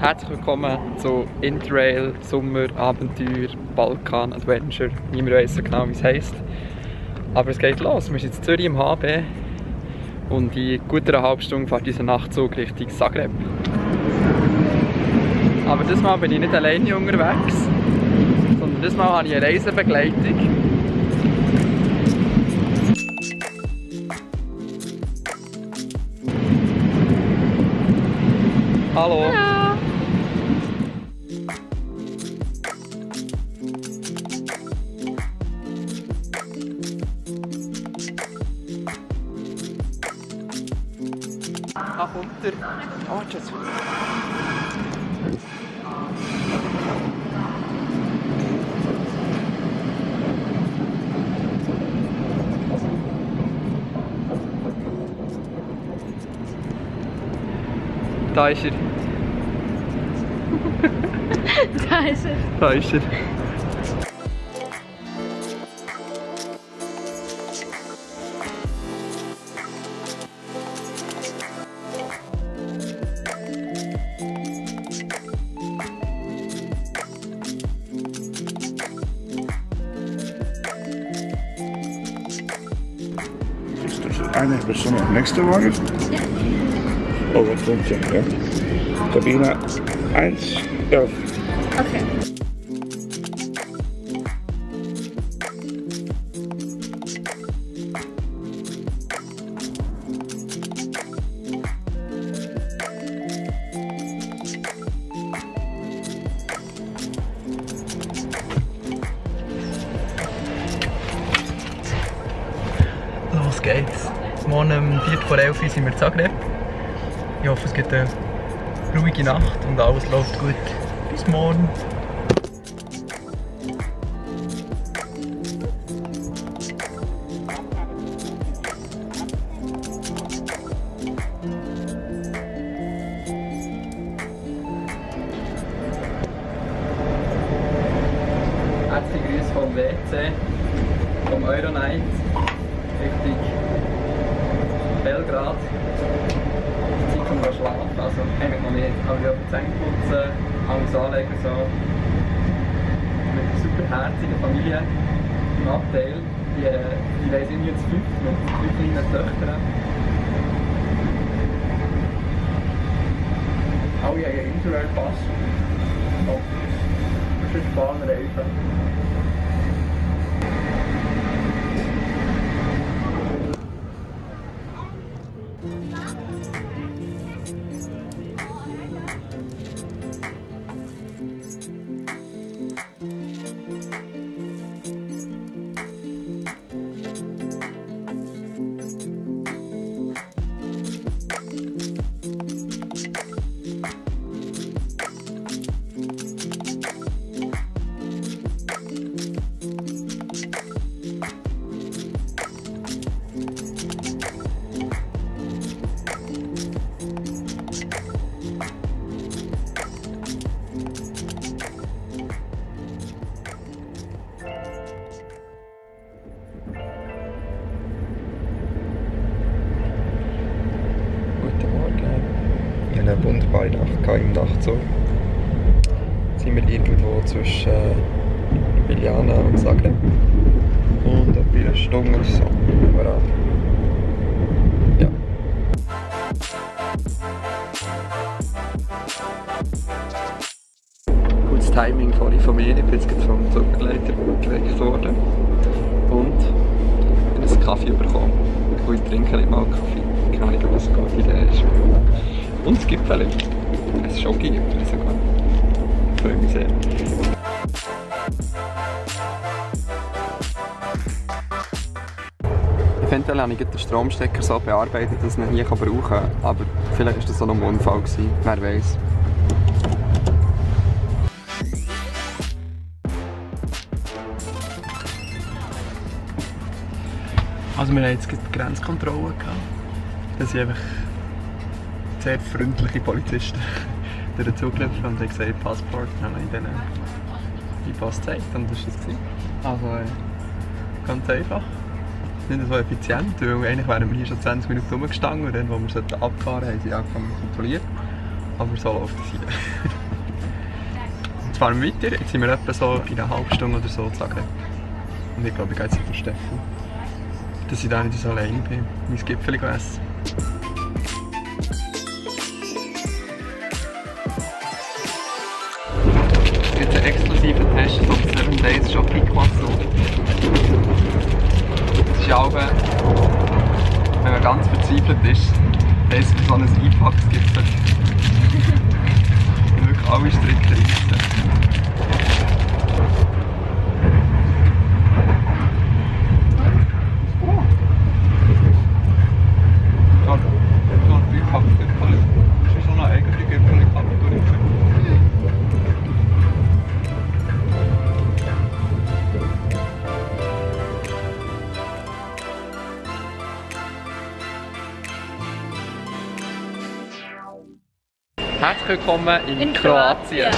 Herzlich willkommen zu Interrail, Sommer, Abenteuer, Balkan, Adventure. Niemand weiss so genau, wie es heisst. Aber es geht los. Wir sind in Zürich im HB und in gut einer halben Stunde fährt unser Nachtzug Richtung Zagreb. Aber dieses Mal bin ich nicht alleine unterwegs, sondern dieses Mal habe ich eine Reisebegleitung. Hallo! Hallo. Ah, kommt er? Oh, tschüss. Da ist er. Da ist er. Da ist er. Ist das eine Person nächste Wagen? Ja. Oh, was kommt ja? Kabine 1, 11. Okay. Los geht's. Morgen um 11:45 sind wir in Zagreb. Ich hoffe, es gibt eine ruhige Nacht und alles läuft gut. Bis morgen. Herzliche Grüße vom WC, vom Euronight, Richtung Belgrad. Zeit zum Schlafen, also eigentlich noch nicht, aber ich habe die Zähne putzen, alles anlegen so. Mit einer super herzigen Familie im Abteil, die reisen jetzt zu 5 mit 3 kleinen Töchtern. Alle haben einen Interrail-Pass. Oh, das ist ein spannender Reifen. Ich hatte eine wunderbare Nacht im Nachtzug. Jetzt sind wir irgendwo zwischen Ljubljana und Zagreb. Und etwa eine Stunde so voran. Ja. Gutes Timing vorhin von mir. Ich bin jetzt vom Zuggeleiter geweckt worden. Und ich habe einen Kaffee bekommen. Und ich trinke nicht mal Kaffee. Keine Ahnung, ob das eine gute Idee ist. Und es gibt Fälle. Es Schoki gibt es sogar. Ich freue mich sehr. Eventuell habe ich den Stromstecker so bearbeitet, dass ich ihn hier brauchen kann. Aber vielleicht war das auch noch ein Unfall. Wer weiß. Also wir haben jetzt die Grenzkontrolle gehabt. Das sind einfach sehr freundliche Polizisten durch den Zug gelaufen und haben gesagt, Passport. Dann habe ich denen die Pass gezeigt und das war es. Also ganz einfach. Nicht so effizient, weil eigentlich wären wir hier schon 20 Minuten rumgestanden und dann, wo wir abgefahren haben, sie angefangen zu kontrollieren. Aber so läuft es hier. Jetzt fahren wir weiter, jetzt sind wir etwa so in einer halben Stunde oder so zu Zagreb. Und ich glaube, ich gehe jetzt mit Steffen. Dass ich da nicht so allein bin, mein Gipfel essen. Jetzt ein exklusiver Test vom 7 Days Shopping Croissant. Das ist auch, wenn man ganz verzweifelt ist, heisst es so ein Einpackungsgipfel. Wirklich alle Stricke reissen. Das ist so eine eigene Gipfelkategorie. Herzlich willkommen in Kroatien.